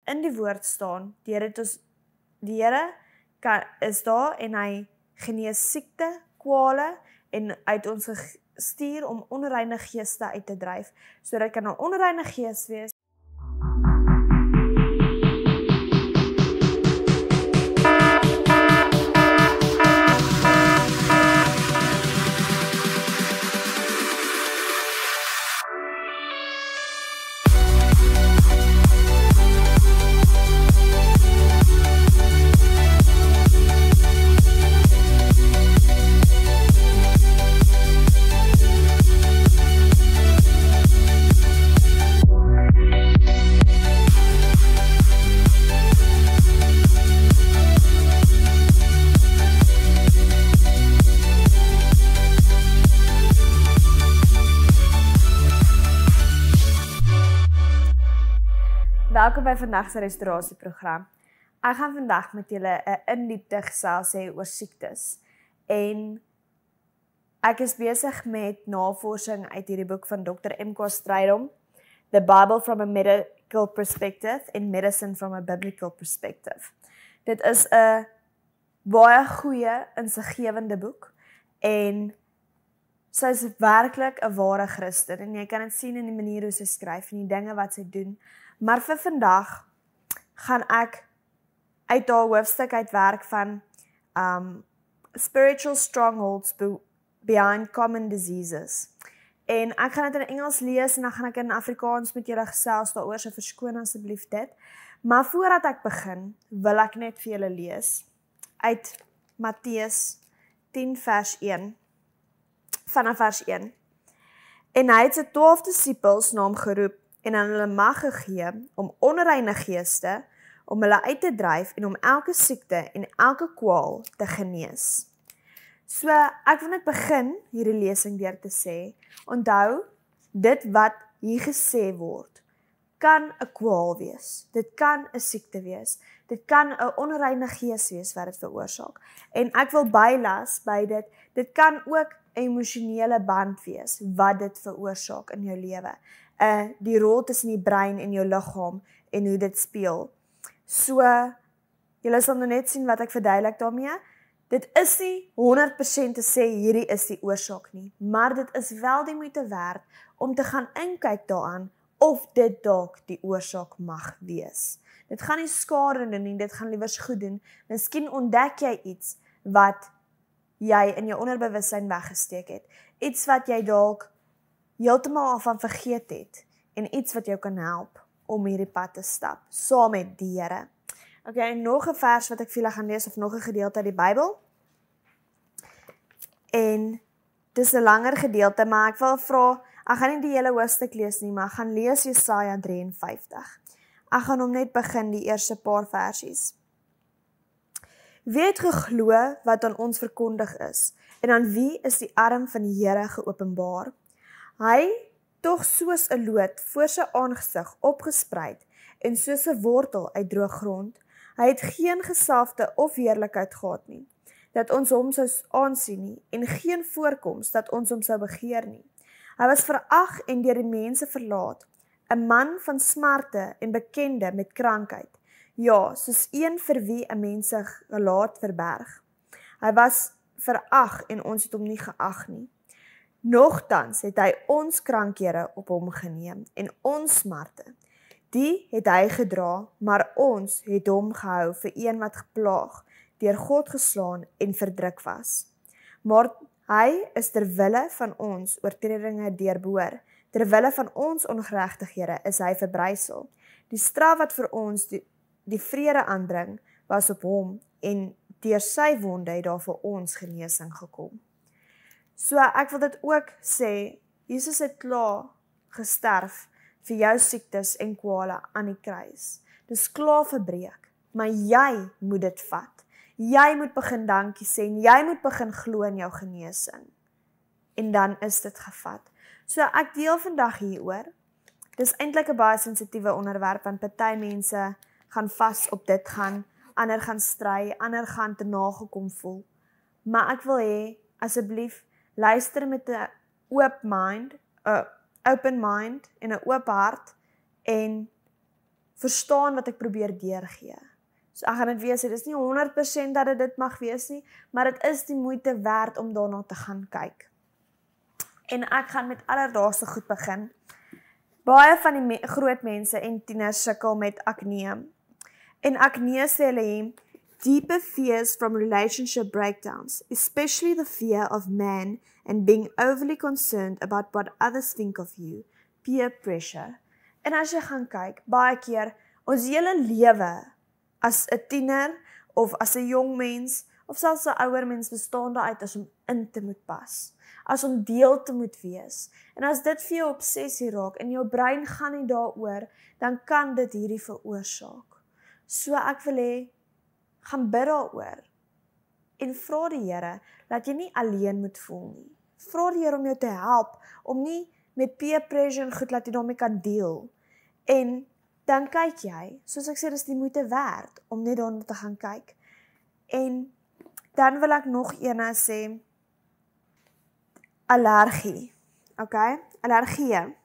in die woord staan, die Here is daar en hy genees siekte, kwale en uit ons gestuur om onreine geeste uit te dryf. So dit kan 'n onreine gees wees. Welkom by vandag se restaurasieprogram. Ek gaan vandag met julle 'n in-diepte gesels hê oor siektes. En ek is besig met navorsing uit hierdie boek van Dr. M.K. Strydom, The Bible from a Medical Perspective and Medicine from a Biblical Perspective. Dit is 'n baie goeie, insiggewende boek en sy is werklik 'n ware Christen en jy kan dit sien in die manier hoe sy skryf en die dinge wat sy doen. Maar vir vandag gaan ek uit haar hoofstuk uitwerk van Spiritual Strongholds Behind Common Diseases. En ek gaan dit in Engels lees en dan gaan ek in Afrikaans met julle gesels daaroor, so verskoon asseblief dit. Maar voordat ek begin, wil ek net vir julle lees uit Matteus 10 vers 1, vanaf vers 1. En hy het sy 12 disippels na hom geroep, en aan hulle mag gegee om onreine geeste, om hulle uit te dryf en om elke siekte en elke kwaal te genees. So, ek wil net begin hierdie lesing deur te sê, onthou, dit wat hier gesê word, kan 'n kwaal wees, dit kan 'n siekte wees, dit kan 'n onreine gees wees wat dit veroorsaak. En ek wil bylas by dit kan ook 'n emosionele band wees wat dit veroorsaak in jou lewe. Die rol tussen die brein en jou liggaam en hoe dit speel. So, julle sal nou net sien wat ek verduidelik daarmee. Dit is nie 100% te sê hierdie is die oorsaak nie, maar dit is wel die moeite werd om te gaan inkyk daaraan of dit dalk die oorsaak mag wees. Dit gaan nie skade doen nie, dit gaan liewers goed doen. Miskien ontdek jy iets wat jy in jou onderbewussyn weggesteek het. Iets wat jy dalk heeltemal al van vergeet het en iets wat jou kan help om hierdie pad te stap, saam met die Here. Okay, en nog 'n vers wat ek vir julle gaan lees of nog 'n gedeelte uit die Bybel. En dis 'n langer gedeelte, maar ek wil vra, ek gaan nie die hele hoofstuk lees nie, maar ek gaan lees Jesaja 53. Ek gaan hom net begin die eerste paar versies. Wie het geglo wat aan ons verkondig is, en aan wie is die arm van die Here geopenbaar? Hy, tog soos 'n loot voor sy aangesig opgespreid en soos 'n wortel uit droë grond. Hy het geen gesalfde of heerlikheid gehad nie, dat ons hom sou aansien nie, en geen voorkoms dat ons hom sou begeer nie. Hy was verag en deur die mense verlaat, 'n man van smarte en bekende met krankheid. Ja, soos een vir wie 'n mens sy gelaat verberg. Hy was verag en ons het hom nie geag nie. Nogtans het hy ons krankhede op hom geneem en ons smarte. Die het hy gedra, maar ons het hom gehou vir een wat geplaag, deur God geslaan en verdruk was. Maar hy is ter wille van ons oortredinge deurboor, ter wille van ons ongeregtighede is hy verbrysel. Die straf wat vir ons die vrede aanbring, was op hom, en deur sy wonde het daar vir ons genesing gekom. So ek wil dit ook sê, Jesus het klaar gesterf vir jou siektes en kwale aan die kruis. Dis klaar verbreek, maar jy moet dit vat. Jy moet begin dankie sê en jy moet begin glo in jou genesing. En dan is dit gevat. So ek deel vandag hieroor. Dis eintlik 'n baie sensitiewe onderwerp want party mense gaan vas op dit gaan, ander gaan stry, ander gaan te nagekom voel. Maar ek wil hê asseblief luister met 'n open mind en 'n oop hart en verstaan wat ek probeer deurgee. So ek gaan dit weer sê, dis nie 100% dat dit mag wees nie, maar dit is die moeite werd om daarna te gaan kyk. En ek gaan met alledaagse goed begin. Baie van die groot mense en tieners sukkel met acne. En acne sê hulle hier, deeper fears from relationship breakdowns, especially the fear of man and being overly concerned about what others think of you, peer pressure. En as jy gaan kyk, baie keer, ons hele lewe, as 'n tiener, of as 'n jong mens, of selfs 'n ouer mens bestaan daaruit as om in te moet pas, as om deel te moet wees. En as dit vir jou obsessie raak, en jou brein gaan nie daaroor, dan kan dit hierdie veroorsaak. So ek wil hê, gaan bid daaroor, en vra die Here, dat jy nie alleen moet voel nie. Vra die Here om jou te help, om nie met peer pressure en goed, dat jy daarmee kan deel. En dan kyk jy, soos ek sê, dis die moeite werd, om net daarna te gaan kyk. En dan wil ek nog ene sê, allergie. Okay? Allergie.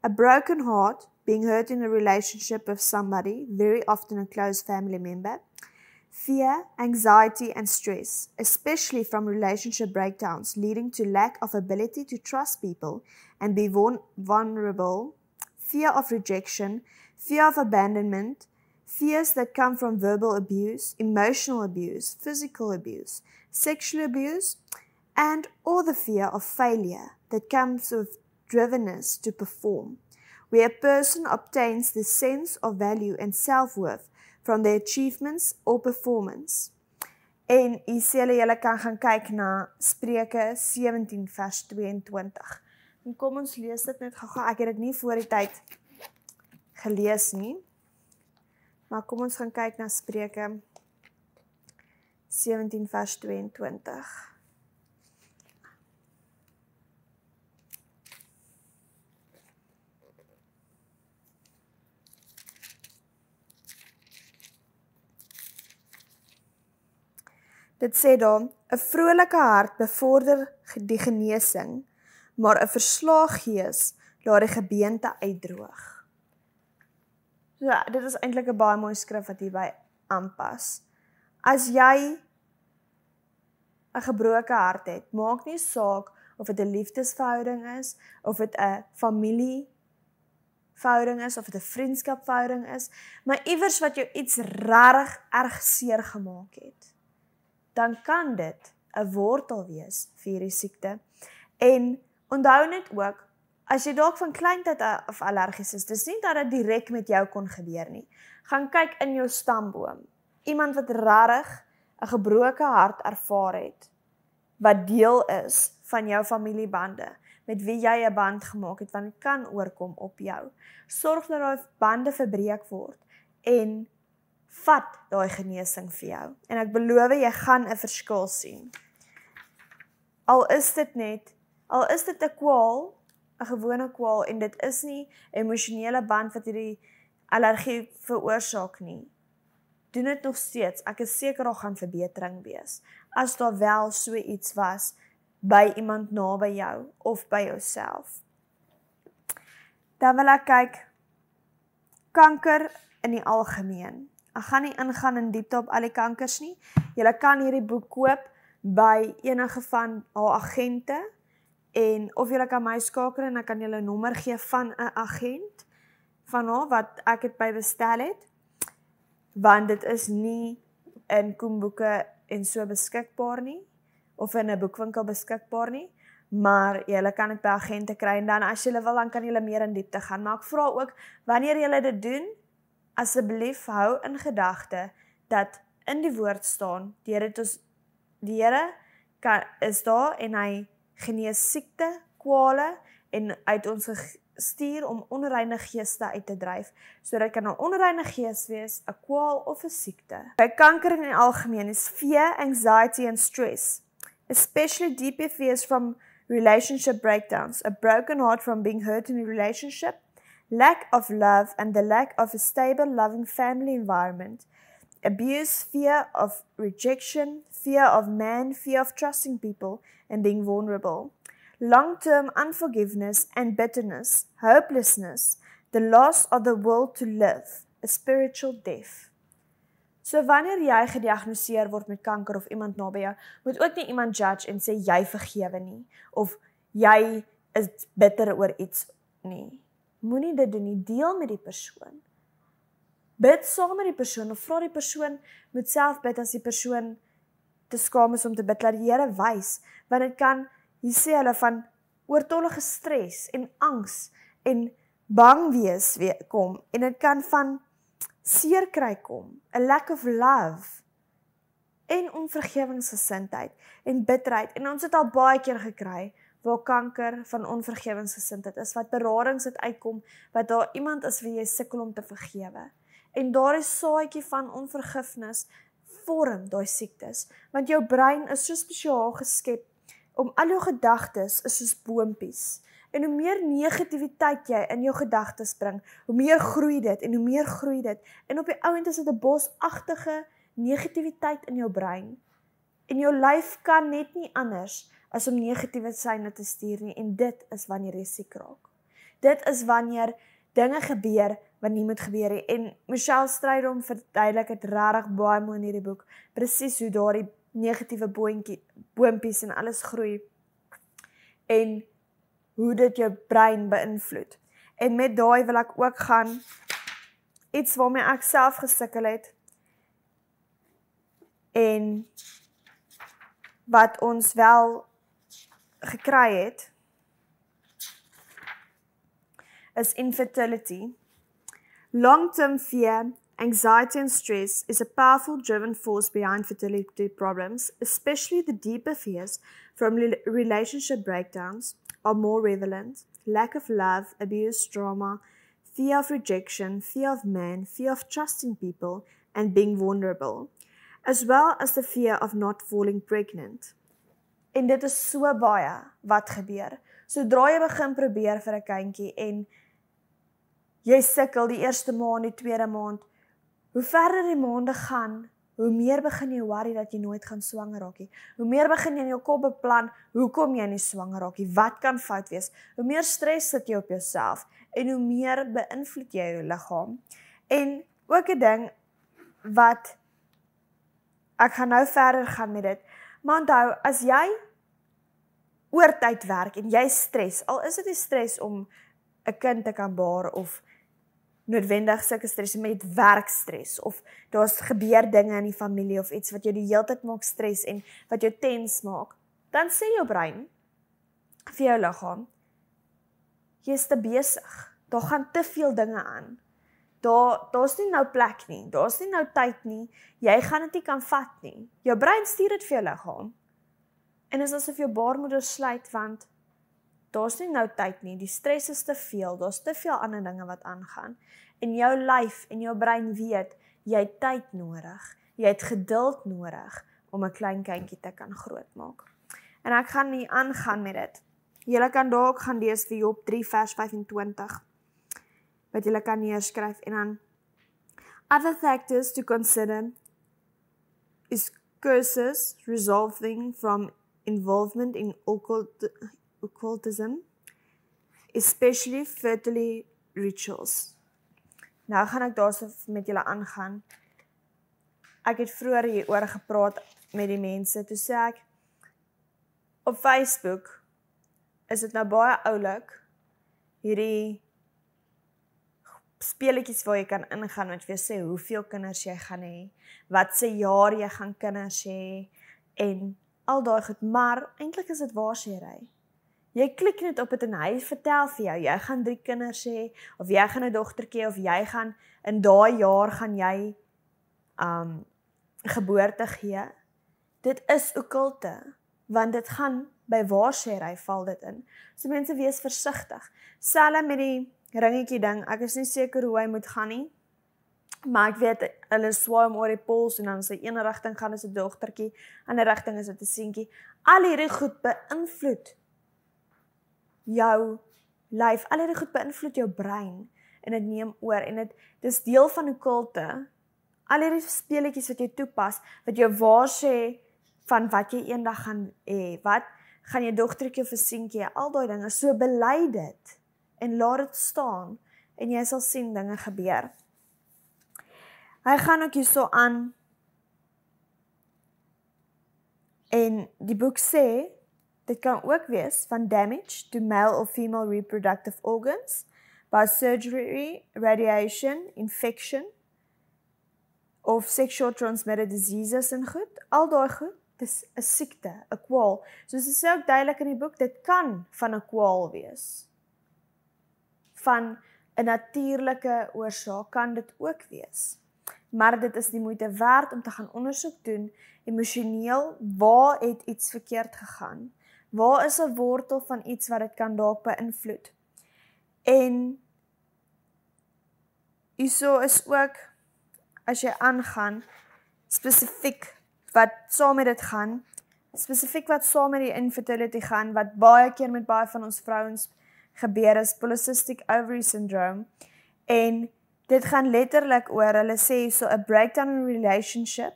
A broken heart, being hurt in a relationship with somebody, very often a close family member. Fear, anxiety, and stress, especially from relationship breakdowns, leading to lack of ability to trust people and be vulnerable. Fear of rejection, fear of abandonment, fears that come from verbal abuse, emotional abuse, physical abuse, sexual abuse, and or the fear of failure that comes with drivenness to perform, where a person obtains the sense of value and self-worth from their achievements or performance. En julle kan gaan kyk na Spreuke 17 vers 22. En kom ons lees dit net gou-gou. Ek het dit nie voor die tyd gelees nie. Maar kom ons gaan kyk na Spreuke 17 vers 22. Dit sê daar, 'n vrolike hart bevorder die genesing, maar 'n verslae gees laat die gebeente uitdroog. So, dit is eintlik 'n baie mooi skrif wat hierby aanpas. As jy 'n gebroke hart het, maak nie saak of dit 'n liefdesverhouding is, of dit 'n familieverhouding is, of dit 'n vriendskapverhouding is, maar iewers wat jou iets regtig erg seer gemaak het, dan kan dit 'n wortel wees vir hierdie siekte. En onthou net ook, as jy dalk van kleintyd af allergies is, dis nie dat dit direk met jou kon gebeur nie. Gaan kyk in jou stamboom. Iemand wat regtig 'n gebroke hart ervaar het, wat deel is van jou familiebande, met wie jy 'n band gemaak het, want dit kan oorkom op jou. Sorg dat daai bande verbreek word, en vat daai genesing vir jou. En ek beloof jy gaan 'n verskil sien. Al is dit 'n kwaal, 'n gewone kwaal, en dit is nie 'n emosionele band wat hierdie allergie veroorsaak nie. Doen dit nog steeds. Ek is seker daar gaan verbetering wees, as daar wel so iets was by iemand naby jou of by jouself. Dan wil ek kyk, kanker in die algemeen. Ek gaan nie ingaan in diepte op al die kankers nie. Julle kan hierdie boek koop by enige van haar agente, en of julle kan my skakel en ek kan julle 'n nommer gee van 'n agent van haar wat ek het by bestel het, want dit is nie in koemboeke en so beskikbaar nie, of in 'n boekwinkel beskikbaar nie, maar julle kan dit by agente kry, en dan as julle wil, dan kan julle meer in diepte gaan. Maar ek vra ook, wanneer julle dit doen, asseblief hou in gedagte dat in die woord staan, die Here is daar en hy genees siekte, kwale, en uit ons gestuur om onreine geeste uit te dryf. So dit kan 'n onreine gees wees, 'n kwaal of 'n siekte. By kanker in die algemeen is fear, anxiety and stress, especially deeper fears from relationship breakdowns, a broken heart from being hurt in a relationship, lack of love and the lack of a stable, loving family environment, abuse, fear of rejection, fear of man, fear of trusting people and being vulnerable, long-term unforgiveness and bitterness, hopelessness, the loss of the will to live, 'n spiritual death. So wanneer jy gediagnoseer word met kanker of iemand naby jou, moet ook nie iemand judge en sê jy vergewe nie, of jy is bitter oor iets nie. Moenie dit doen nie, deel met die persoon. Bid saam met die persoon, of vra die persoon, moet self bid as die persoon te skaam is om te bid, laat die Here wys, want dit kan, hier sê hulle van oortollige stres en angs en bang wees kom, en dit kan van seer kry kom, a lack of love, en onvergewingsgesindheid, en bitterheid, en ons het al baie keer gekry, waar kanker van onvergewingsgesindheid is, wat beradings het uitkom, wat daar iemand is wie jy sukkel om te vergewe, en daar is saadjie van onvergifnis, vorm daai siektes, want jou brein is so spesiaal geskep, om al jou gedagtes is soos boompies, en hoe meer negativiteit jy in jou gedagtes bring, hoe meer groei dit, en hoe meer groei dit, en op die ouend is dit 'n bosagtige negativiteit in jou brein, en jou lyf kan net nie anders, as om negatiewe syne te stuur nie, en dit is wanneer jy siek raak. Dit is wanneer dinge gebeur, wat nie moet gebeur nie, en Michelle Strydom verduidelik het regtig baie mooi in hierdie boek, presies hoe daardie negatiewe boompies en alles groei, en hoe dit jou brein beïnvloed. En met daai wil ek ook gaan, iets waarmee ek self gesukkel het, en wat ons wel gekry het, is infertility. Long-term fear, anxiety and stress is a powerful driven force behind fertility problems, especially the deeper fears from relationship breakdowns are more prevalent. Lack of love, abuse, trauma, fear of rejection, fear of man, fear of trusting people and being vulnerable, as well as the fear of not falling pregnant. En dit is so baie wat gebeur. Sodra jy begin probeer vir 'n kindjie en jy sukkel die eerste maand, die tweede maand, hoe verder die maande gaan, hoe meer begin jy worry dat jy nooit gaan swanger raak nie. Hoe meer begin jy in jou kop beplan, hoekom jy nie swanger raak nie, wat kan fout wees. Hoe meer stres sit jy op jouself en hoe meer beïnvloed jy jou liggaam. En ook 'n ding wat ek gaan nou verder gaan met dit, maar onthou, as jy oortyd werk en jy stres, al is dit nie stres om 'n kind te kan baar of noodwendig sulke stres met werkstres of daar's gebeur dinge in die familie of iets wat jou die hele tyd maak stres en wat jou tens maak, dan sê jou brein vir jou liggaam, jy is te besig, daar gaan te veel dinge aan, daar's nie nou plek nie, daar's nie nou tyd nie, jy gaan dit nie kan vat nie, jou brein stuur dit vir jou liggaam, en is asof jou baarmoeder sluit, want daar's nie nou tyd nie, die stres is te veel, daar's te veel ander dinge wat aangaan, en jou lyf en jou brein weet, jy het tyd nodig, jy het geduld nodig, om 'n klein kindjie te kan grootmaak. En ek gaan nie aangaan met dit. Julle kan daar ook gaan lees vir Job 3 vers 25, wat julle kan neerskryf, en dan, other factors to consider is curses resulting from involvement in occultism, especially fertility rituals. Nou gaan ek daarso met julle aangaan. Ek het vroeër hieroor gepraat met die mense, toe sê ek, op Facebook is dit nou baie oulik, hierdie speletjies waar jy kan ingaan, wat vir jou sê hoeveel kinders jy gaan hê, wat se jaar jy gaan kinders hê, en al daai goed, maar eintlik is dit waarsêry. Jy klik net op dit en hy vertel vir jou, jy gaan 3 kinders hê, of jy gaan 'n dogtertjie, of jy gaan, in daai jaar gaan jy geboorte gee. Dit is okkulte, want dit gaan by waarsêry val dit in. So mense, wees versigtig. Selfs met die ringetjie ding, ek is nie seker hoe hy moet gaan nie, maar ek weet, hulle swaai om oor die pols, en dan is die ene rigting gaan is 'n dogtertjie, ander rigting is dit 'n seentjie. Al hierdie goed beïnvloed jou lyf, al hierdie goed beïnvloed jou brein, en dit neem oor, en dis deel van okkulte, al hierdie speletjies wat jy toepas, wat jou waarsê van wat jy eendag gaan hê, wat gaan jy dogtertjie of 'n seentjie, al daai dinge, so bely dit, en laat dit staan, en jy sal sien dinge gebeur. Hy gaan ook hierso aan en die boek sê, dit kan ook wees van damage to male or female reproductive organs by surgery, radiation, infection of sexual transmitted diseases en goed. Al daai goed, dis 'n siekte, 'n kwaal. Soos dit sê ook duidelik in die boek, dit kan van 'n kwaal wees. Van 'n natuurlike oorsaak kan dit ook wees. Maar dit is die moeite werd om te gaan ondersoek doen, emosioneel, waar het iets verkeerd gegaan? Waar is 'n wortel van iets wat dit kan dalk beïnvloed? En hierso is ook, as jy aangaan, spesifiek wat saam met dit gaan, spesifiek wat saam met die infertility gaan, wat baie keer met baie van ons vrouens gebeur is polycystic ovary syndrome, en dit gaan letterlik oor, hulle sê so, a breakdown in relationship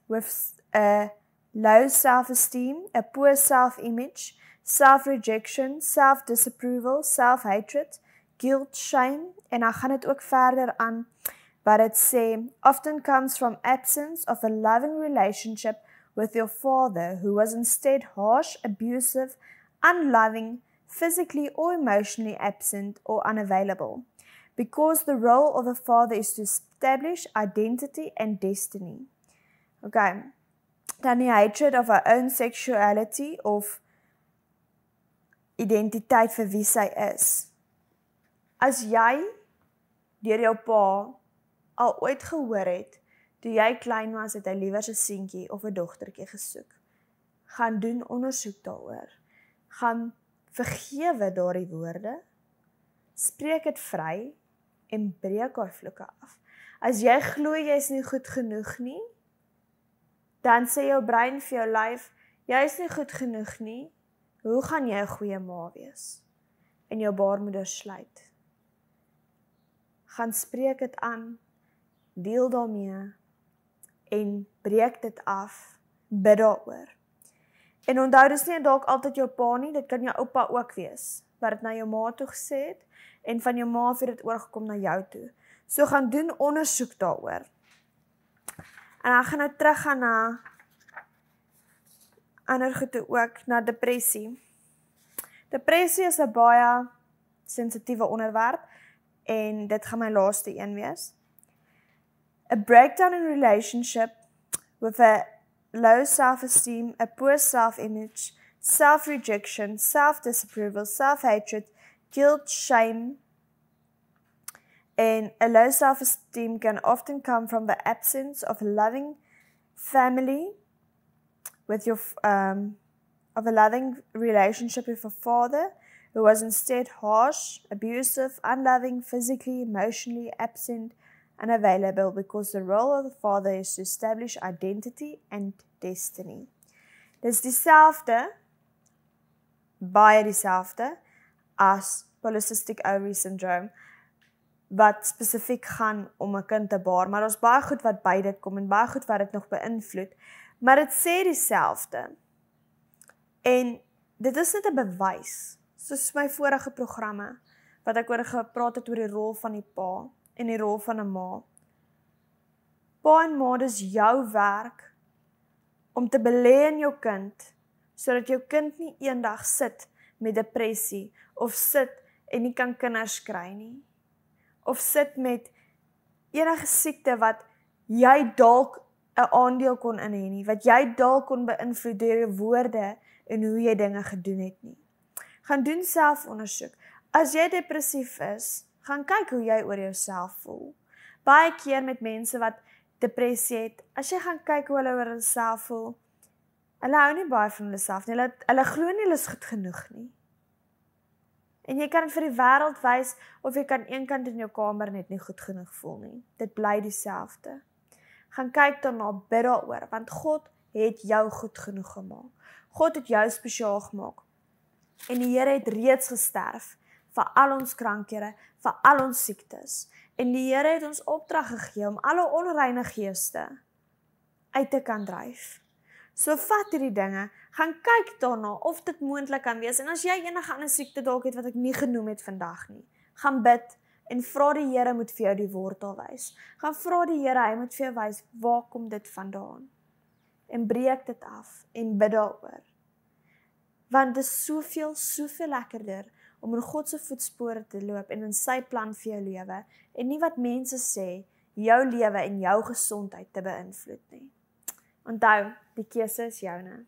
with a low self-esteem, a poor self-image, self-rejection, self-disapproval, self-hatred, guilt, shame, en dan gaan dit ook verder aan, wat dit sê, often comes from absence of a loving relationship with your father, who was instead harsh, abusive, unloving, physically or emotionally absent or unavailable. Because the role of a father is to establish identity and destiny. Okay. Dan die hatred of our own sexuality of identiteit vir wie sy is. As jy deur jou pa al ooit gehoor het, toe jy klein was, het hy liewer 'n seentjie of 'n dogtertjie gesoek. Gaan doen ondersoek daaroor. Gaan vergewe daardie woorde, spreek dit vry en breek daai vloeke af. As jy glo jy is nie goed genoeg nie, dan sê jou brein vir jou lyf, jy is nie goed genoeg nie, hoe gaan jy 'n goeie ma wees? En jou baarmoeder sluit. Gaan spreek dit aan, deel daarmee, en breek dit af, bid daaroor. En onthou, dis nie dalk altyd jou pa nie, dit kan jou oupa ook wees, wat dit na jou ma toe gesê het, en van jou ma het dit oorgekom na jou toe. So gaan doen ondersoek daaroor. En dan gaan nou teruggaan na ander goede ook, na depressie. Depressie is 'n baie sensitiewe onderwerp, en dit gaan my laaste een wees. A breakdown in relationship with a low self-esteem, a poor self-image, self-rejection, self-disapproval, self-hatred, guilt, shame, and a low self-esteem can often come from the absence of a loving family with your of a loving relationship with a father who was instead harsh, abusive, unloving, physically, emotionally absent, unavailable, because the role of the father is to establish identity and destiny. Dis dieselfde, baie dieselfde, as polycystic ovary syndrome, wat spesifiek gaan om 'n kind te baar, maar daar's baie goed wat by dit kom, en baie goed wat dit nog beïnvloed, maar dit sê dieselfde. En dit is net 'n bewys, soos my vorige programme, wat ek oor gepraat het oor die rol van die pa, en die rol van 'n ma. Pa en ma, dis jou werk, om te belê in jou kind, sodat jou kind nie eendag sit met depressie, of sit en nie kan kinders kry nie, of sit met enige siekte wat jy dalk 'n aandeel kon in hê nie, wat jy dalk kon beïnvloed deur jou woorde en hoe jy dinge gedoen het nie. Gaan doen selfondersoek. As jy depressief is, gaan kyk hoe jy oor jouself voel. Baie keer met mense wat depressie het, as jy gaan kyk hoe hulle oor hulle self voel, hulle hou nie baie van hulle self nie, hulle glo nie hulle is goed genoeg nie. En jy kan dit vir die wêreld wys, of jy kan een kant in jou kamer net nie goed genoeg voel nie. Dit bly dieselfde. Gaan kyk daarna, bid daaroor, want God het jou goed genoeg gemaak. God het jou spesiaal gemaak. En die Here het reeds gesterf vir al ons krankhede, vir al ons siektes. En die Here het ons opdrag gegee om alle onreine geeste uit te kan dryf. So vat hierdie dinge, gaan kyk daarna of dit moontlik kan wees. En as jy enige ander siekte dalk het wat ek nie genoem het vandag nie, gaan bid, en vra die Here moet vir jou die wortel wys. Gaan vra die Here, hy moet vir jou wys, waar kom dit vandaan? En breek dit af, en bid daaroor. Want dit is soveel lekkerder, om in God se voetspore te loop, en in sy plan vir jou lewe, en nie wat mense sê, jou lewe en jou gesondheid te beïnvloed nie. Onthou, die keuse is joune.